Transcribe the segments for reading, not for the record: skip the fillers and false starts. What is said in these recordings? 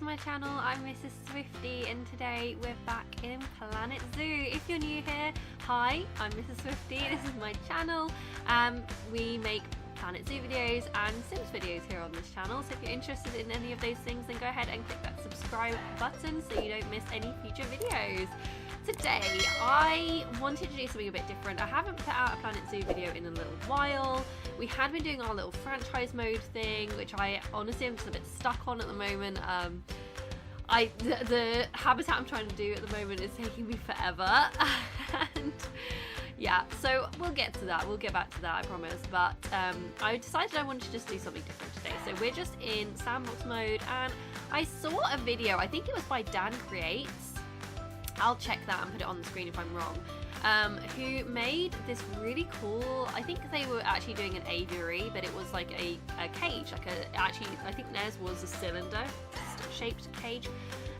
my channel. I'm Mrs. Swifty and today we're back in Planet Zoo. If you're new here, hi, I'm Mrs. Swifty. This is my channel. We make Planet Zoo videos and Sims videos here on this channel, so if you're interested in any of those things, then go ahead and click that subscribe button so you don't miss any future videos. Today I wanted to do something a bit different. I haven't put out a Planet Zoo video in a little while. We had been doing our little franchise mode thing, which I honestly am just a bit stuck on at the moment. The habitat I'm trying to do at the moment is taking me forever. And yeah, so we'll get to that. We'll get back to that, I promise. But I decided I wanted to just do something different today. So we're just in Sandbox mode, and I saw a video, I think it was by Dan Creates. I'll check that and put it on the screen if I'm wrong. Who made this really cool, I think they were actually doing an aviary, but it was like a cage, actually I think theirs was a cylinder shaped cage.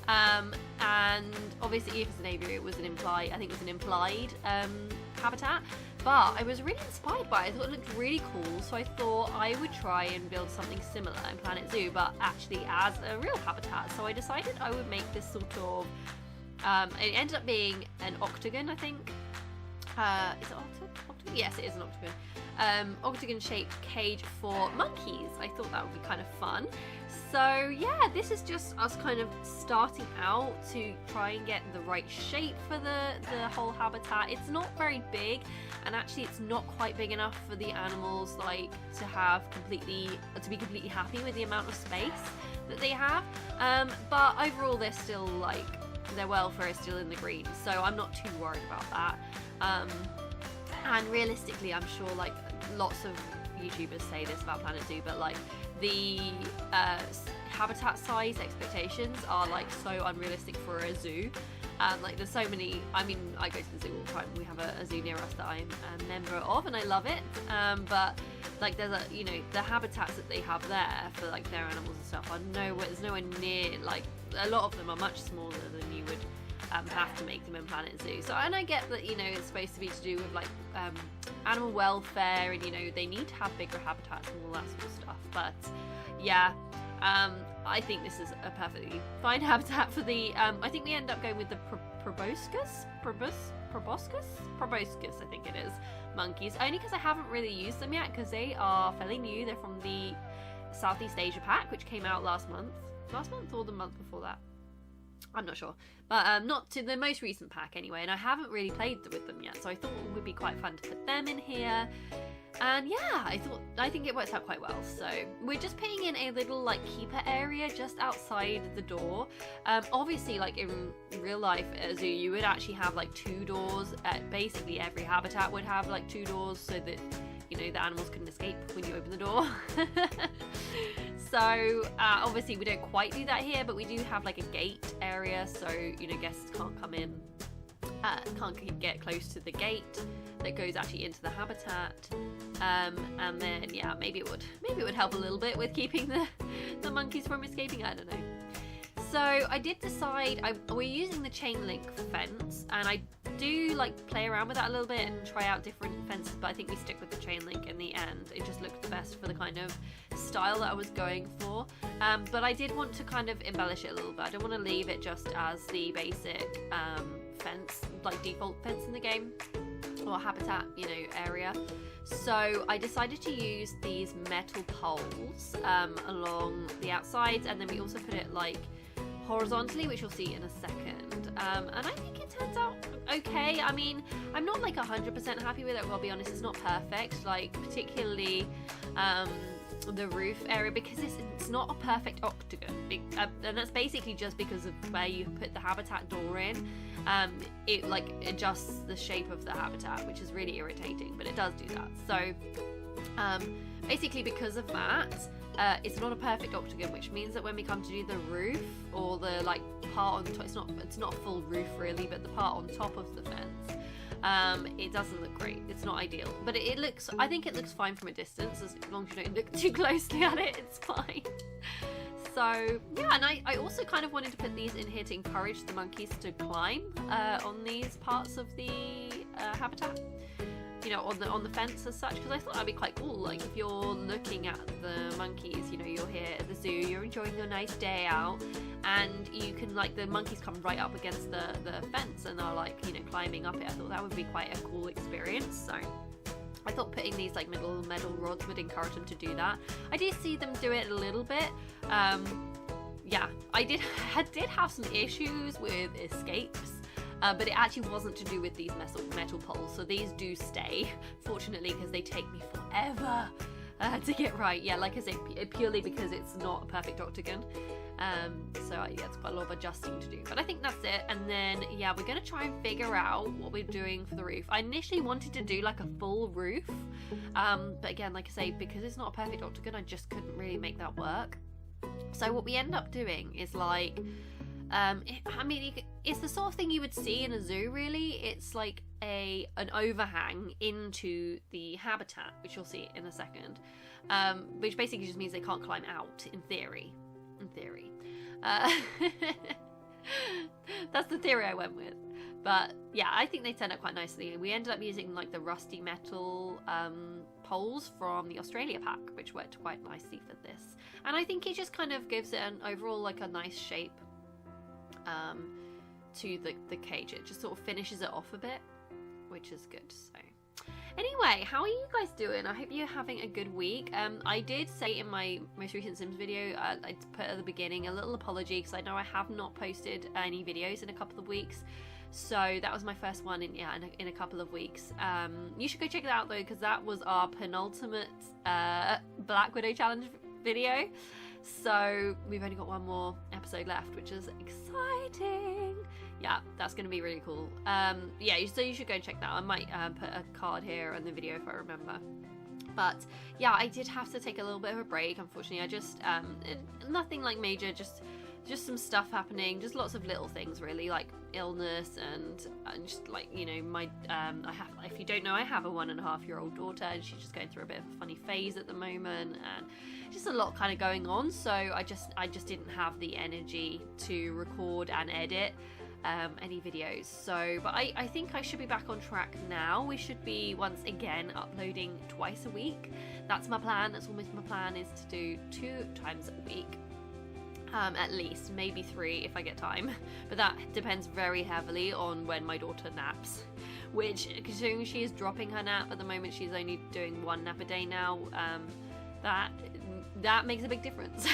And obviously if it's an aviary, it was an implied habitat, but I was really inspired by it. I thought it looked really cool, so I thought I would try and build something similar in Planet Zoo, but actually as a real habitat. So I decided I would make this sort of it ended up being an octagon, I think. Is it octagon? Yes, it is an octagon. Octagon shaped cage for monkeys. I thought that would be kind of fun. So yeah, this is just us kind of starting out to try and get the right shape for the whole habitat. It's not very big, and actually it's not quite big enough for the animals like to be completely happy with the amount of space that they have. But overall they're still like, their welfare is still in the green, so I'm not too worried about that. And realistically, I'm sure like lots of YouTubers say this about Planet Zoo, but like the habitat size expectations are like so unrealistic for a zoo. Like there's so many, I mean, I go to the zoo all the time. We have a zoo near us that I'm a member of and I love it. But like there's the habitats that they have there for like their animals and stuff are there's nowhere near, like a lot of them are much smaller than you would have to make them in Planet Zoo. So, and I get that, it's supposed to be to do with like animal welfare, and they need to have bigger habitats and all that sort of stuff. But yeah, I think this is a perfectly fine habitat for the I think we end up going with the Proboscis, I think it is, monkeys, only because I haven't really used them yet, because they are fairly new. They're from the Southeast Asia pack, which came out last month or the month before that, I'm not sure, but not to the most recent pack anyway, and I haven't really played with them yet, so I thought it would be quite fun to put them in here. And yeah, I think it works out quite well. So we're just putting in a little like keeper area just outside the door. Obviously, like in real life at a zoo, you would actually have like 2 doors. Basically every habitat would have like 2 doors, so that the animals couldn't escape when you open the door. So obviously we don't quite do that here, but we do have like a gate area, so guests can't come in, can't get close to the gate that goes actually into the habitat. And then yeah, maybe it would help a little bit with keeping the monkeys from escaping, I don't know. So I did decide, we're using the chain link fence, and I do like play around with that a little bit and try out different fences, but I think we stick with the chain link in the end. It just looked the best for the kind of style that I was going for. But I did want to kind of embellish it a little bit. I don't want to leave it just as the basic fence, like default fence in the game, or habitat, area. So I decided to use these metal poles along the outsides, and then we also put it like horizontally, which you'll see in a second. And I think it turns out okay. I mean, I'm not like 100% happy with it, I'll be honest. It's not perfect, like particularly the roof area, because it's not a perfect octagon, and that's basically just because of where you put the habitat door in. It like adjusts the shape of the habitat, which is really irritating, but it does do that. So basically because of that, it's not a perfect octagon, which means that when we come to do the roof, or the like part on top, it's not a full roof really, but the part on top of the fence, it doesn't look great. It's not ideal, but I think it looks fine from a distance, as long as you don't look too closely at it, it's fine. So yeah, and I also kind of wanted to put these in here to encourage the monkeys to climb on these parts of the habitat. you know, on the fence as such, because I thought that'd be quite cool. Like if you're looking at the monkeys, you know, you're here at the zoo, you're enjoying your nice day out, and you can, like, the monkeys come right up against the fence and are, like, you know, climbing up it. I thought that would be quite a cool experience. So I thought putting these like metal rods would encourage them to do that. I did see them do it a little bit. Yeah, I did have some issues with escapes. But it actually wasn't to do with these metal poles, so these do stay, fortunately, because they take me forever to get right. Yeah, like I say, purely because it's not a perfect octagon. So yeah, it's quite a lot of adjusting to do, but I think that's it. And then yeah, we're gonna try and figure out what we're doing for the roof. I initially wanted to do like a full roof, but again, like I say, because it's not a perfect octagon, I just couldn't really make that work. So what we end up doing is like, I mean, it's the sort of thing you would see in a zoo, really. It's like an overhang into the habitat, which you'll see in a second, which basically just means they can't climb out, in theory. That's the theory I went with. But yeah, I think they turned out quite nicely. We ended up using like the rusty metal poles from the Australia pack, which worked quite nicely for this. And I think it just kind of gives it an overall like a nice shape to the cage. It just sort of finishes it off a bit, which is good. So anyway, how are you guys doing? I hope you're having a good week. I did say in my most recent Sims video, I put at the beginning a little apology, because I know I have not posted any videos in a couple of weeks. So that was my first one in a couple of weeks. You should go check it out though, because that was our penultimate Black Widow challenge video. So we've only got one more episode left, which is exciting. Yeah, that's going to be really cool. Yeah, so you should go and check that out. I might put a card here on the video if I remember. But yeah, I did have to take a little bit of a break, unfortunately. I just nothing like major, just some stuff happening, just lots of little things really, like illness and just like, you know, my if you don't know, I have a 1.5-year-old daughter, and she's just going through a bit of a funny phase at the moment, and just a lot kind of going on. So I just didn't have the energy to record and edit any videos. So but I think I should be back on track now. We should be once again uploading twice a week. That's my plan. That's almost my plan, is to do 2 times a week. At least, maybe 3 if I get time, but that depends very heavily on when my daughter naps, which, considering she is dropping her nap at the moment, she's only doing 1 nap a day now. That makes a big difference.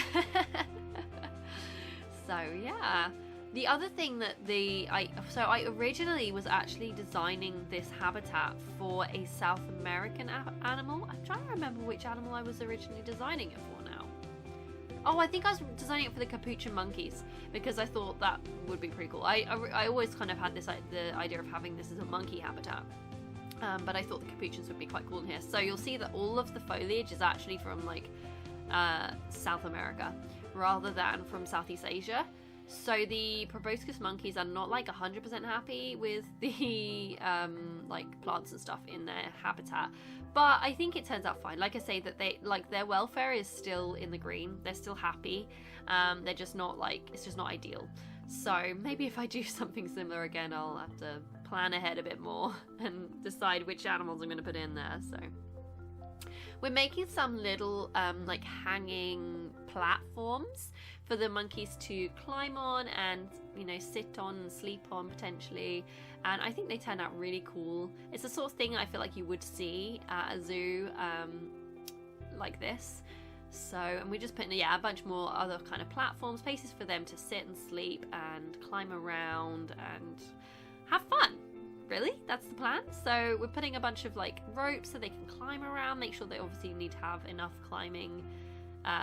So yeah, the other thing that I originally was actually designing this habitat for a South American animal. I'm trying to remember which animal I was originally designing it for now. Oh, I think I was designing it for the capuchin monkeys, because I thought that would be pretty cool. I always kind of had the idea of having this as a monkey habitat, but I thought the capuchins would be quite cool in here. So you'll see that all of the foliage is actually from like South America rather than from Southeast Asia. So the proboscis monkeys are not like 100% happy with the like plants and stuff in their habitat, but I think it turns out fine. Like I say, that they like their welfare is still in the green. They're still happy. They're just not like, it's just not ideal. So maybe if I do something similar again, I'll have to plan ahead a bit more and decide which animals I'm going to put in there. So we're making some little like hanging platforms for the monkeys to climb on and, you know, sit on and sleep on potentially, and I think they turned out really cool. It's the sort of thing I feel like you would see at a zoo like this. So, and we're just putting a bunch more other kind of platforms, places for them to sit and sleep and climb around and have fun. Really, that's the plan. So we're putting a bunch of like ropes so they can climb around, make sure they obviously need to have enough climbing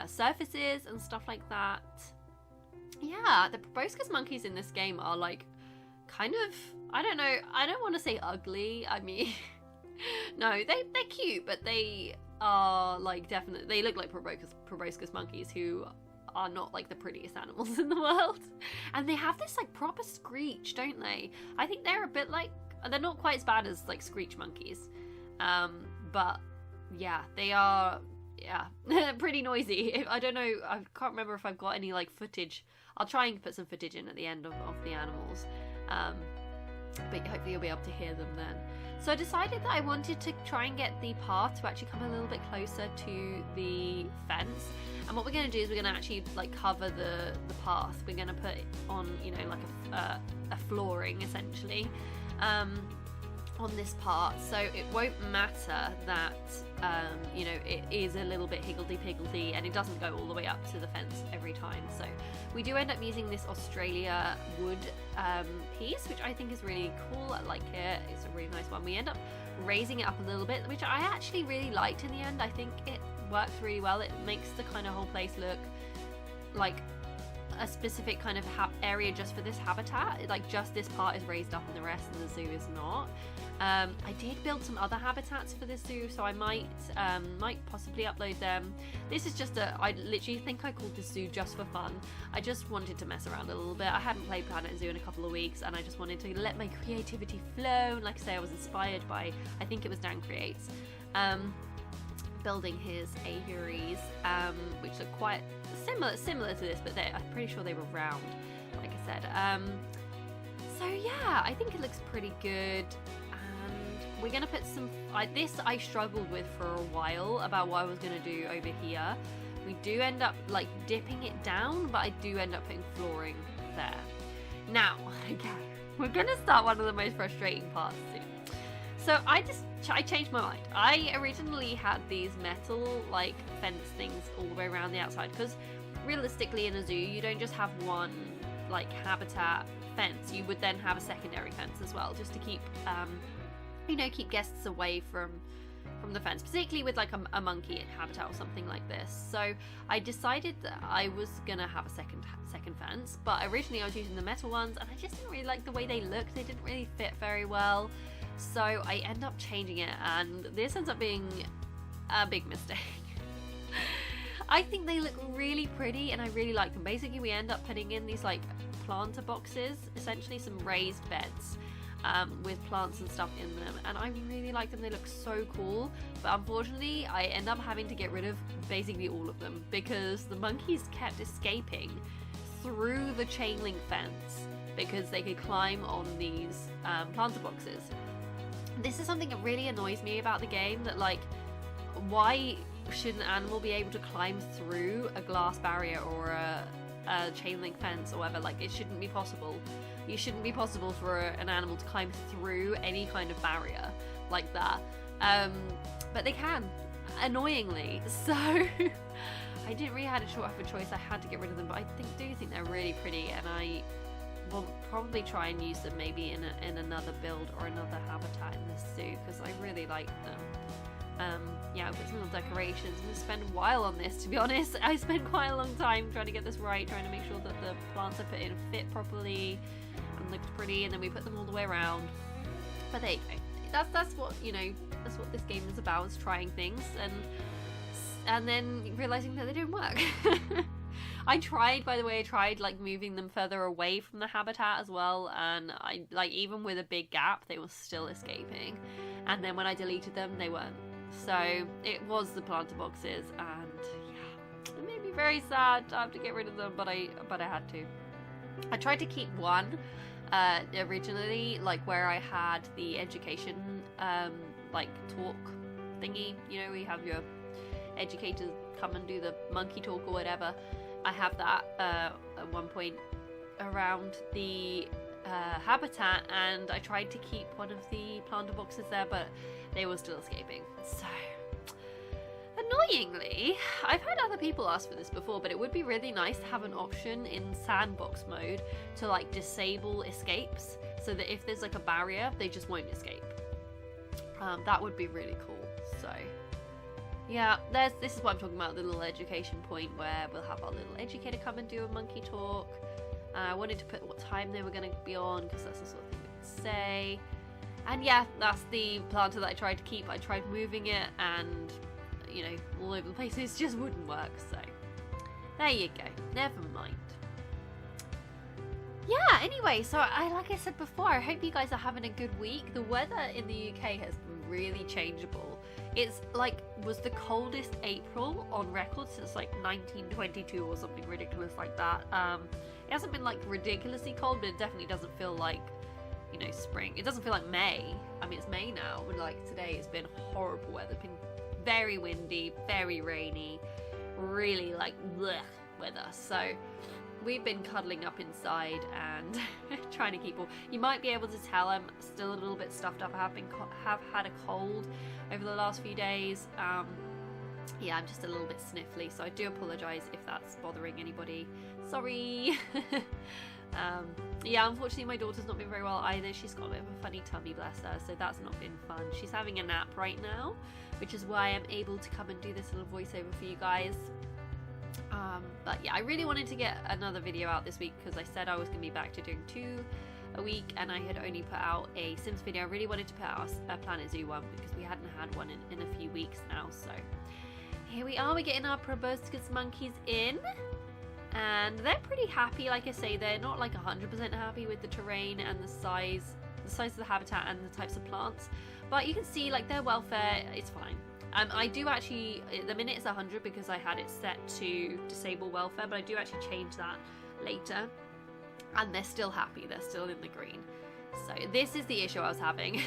surfaces and stuff like that. Yeah, the proboscis monkeys in this game are like kind of, I don't know, I don't want to say ugly. I mean, no, they're cute, but they are like definitely, they look like proboscis monkeys, who are not like the prettiest animals in the world. And they have this like proper screech, don't they? I think they're a bit like, they're not quite as bad as like screech monkeys, but yeah, they are, yeah, pretty noisy. I don't know, I can't remember if I've got any like footage. I'll try and put some footage in at the end of the animals. but hopefully you'll be able to hear them then. So I decided that I wanted to try and get the path to actually come a little bit closer to the fence. And what we're going to do is we're going to actually like cover the path. We're going to put on, you know, like a flooring essentially on this part, so it won't matter that you know, it is a little bit higgledy-piggledy and it doesn't go all the way up to the fence every time. So we do end up using this Australia wood piece, which I think is really cool. I like it. It's a really nice one. We end up raising it up a little bit, which I actually really liked in the end. I think it works really well. It makes the kind of whole place look like a specific kind of area just for this habitat. Like just this part is raised up and the rest of the zoo is not. I did build some other habitats for this zoo, so I might possibly upload them. This is just I literally think I called this zoo just for fun. I just wanted to mess around a little bit. I hadn't played Planet Zoo in a couple of weeks and I just wanted to let my creativity flow. And like I say, I was inspired by, I think it was Dan Creates, building his aviaries, which look quite similar to this, but I'm pretty sure they were round, like I said. So yeah, I think it looks pretty good. And we're gonna put some. This I struggled with for a while about what I was gonna do over here. We do end up like dipping it down, but I do end up putting flooring there. Now, okay, we're gonna start one of the most frustrating parts soon. So I changed my mind. I originally had these metal like fence things all the way around the outside, because realistically in a zoo you don't just have one like habitat fence. You would then have a secondary fence as well, just to keep you know, keep guests away from the fence, particularly with like a monkey habitat or something like this. So I decided that I was gonna have a second fence, but originally I was using the metal ones and I just didn't really like the way they looked. They didn't really fit very well. So I end up changing it, and this ends up being a big mistake. I think they look really pretty and I really like them. Basically we end up putting in these like planter boxes, essentially some raised beds with plants and stuff in them, and I really like them. They look so cool, but unfortunately I end up having to get rid of basically all of them because the monkeys kept escaping through the chain link fence because they could climb on these planter boxes. This is something that really annoys me about the game, that like, why should an animal be able to climb through a glass barrier or a chain link fence or whatever? Like, it shouldn't be possible. It shouldn't be possible for an animal to climb through any kind of barrier like that. But they can, annoyingly. So I didn't really have a choice. I had to get rid of them, but I do think they're really pretty, and I will probably try and use them maybe in another build or another habitat in this zoo, because I really like them. Yeah, I've got some little decorations. I'm going to spend a while on this, to be honest. I spent quite a long time trying to get this right, trying to make sure that the plants I put in fit properly and looked pretty, and then we put them all the way around. But there you go. That's what, you know, that's what this game is about, is trying things and then realizing that they don't work. I tried like moving them further away from the habitat as well, and I like, even with a big gap they were still escaping, and then when I deleted them they weren't. So it was the planter boxes, and yeah, it made me very sad to have to get rid of them, but I had to. I tried to keep one originally, like where I had the education like talk thingy, you know, we have your educators come and do the monkey talk or whatever. I have that at one point around the habitat, and I tried to keep one of the planter boxes there, but they were still escaping. So annoyingly, I've had other people ask for this before, but it would be really nice to have an option in Sandbox Mode to like disable escapes, so that if there's like a barrier they just won't escape. That would be really cool. So yeah, this is what I'm talking about, the little education point where we'll have our little educator come and do a monkey talk. I wanted to put what time they were going to be on, because that's the sort of thing we would say. And yeah, that's the planter that I tried to keep. I tried moving it, and you know, all over the place, it just wouldn't work. So there you go, never mind. Yeah, anyway, so like I said before, I hope you guys are having a good week. The weather in the UK has been really changeable. It's like, was the coldest April on record since like 1922 or something ridiculous like that. It hasn't been like ridiculously cold, but it definitely doesn't feel like, you you know, spring. It doesn't feel like May. I mean, it's May now, but like today it's been horrible weather. It's been very windy, very rainy, really like bleh weather. So we've been cuddling up inside and trying to keep warm. You might be able to tell I'm still a little bit stuffed up. I have had a cold over the last few days. Yeah, I'm just a little bit sniffly, so I do apologise if that's bothering anybody. Sorry. Yeah, unfortunately my daughter's not been very well either. She's got a bit of a funny tummy, bless her, so that's not been fun. She's having a nap right now, which is why I'm able to come and do this little voiceover for you guys. But yeah, I really wanted to get another video out this week because I said I was going to be back to doing 2 a week, and I had only put out a Sims video. I really wanted to put out a Planet Zoo one because we hadn't had one in a few weeks now. So here we are, we're getting our proboscis monkeys in, and they're pretty happy. Like I say, they're not like 100% happy with the terrain and the size of the habitat and the types of plants, but you can see like their welfare is fine. I do actually, at the minute it's 100 because I had it set to disable welfare, but I do actually change that later, and they're still happy, they're still in the green. So this is the issue I was having.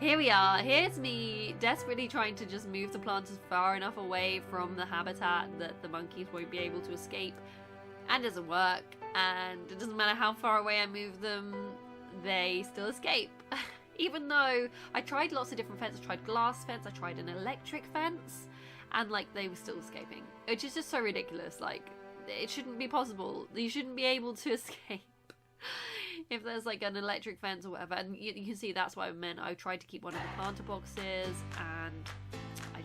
Here we are, here's me desperately trying to just move the plants as far enough away from the habitat that the monkeys won't be able to escape, and it doesn't work, and it doesn't matter how far away I move them, they still escape. Even though I tried lots of different fences, I tried glass fence, I tried an electric fence, and like they were still escaping. Which is just so ridiculous. Like, it shouldn't be possible. You shouldn't be able to escape if there's like an electric fence or whatever. And you can see that's what I meant. I tried to keep one of the planter boxes, and I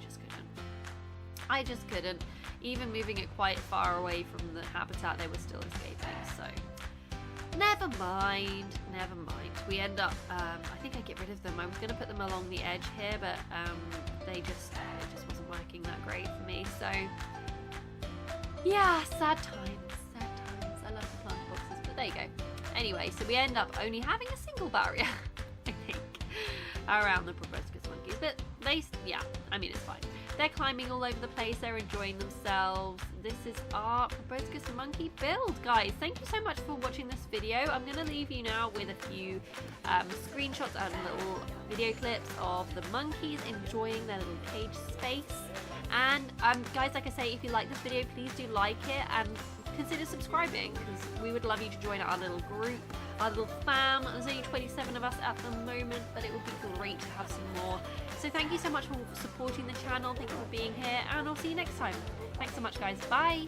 just couldn't. Even moving it quite far away from the habitat, they were still escaping. So never mind. We end up, I think I get rid of them. I was going to put them along the edge here, but it just wasn't working that great for me. So yeah, sad times. I love the plant boxes, but there you go. Anyway, so we end up only having a single barrier, I think, around the proboscis monkeys. But yeah, I mean, it's fine. They're climbing all over the place, they're enjoying themselves. This is our proboscis monkey build, guys. Thank you so much for watching this video. I'm going to leave you now with a few screenshots and little video clips of the monkeys enjoying their little cage space. And guys, like I say, if you like this video, please do like it and consider subscribing, because we would love you to join our little group, our little fam. There's only 27 of us at the moment, but it would be great to have some more. So thank you so much for supporting the channel. Thank you for being here, and I'll see you next time. Thanks so much, guys. Bye.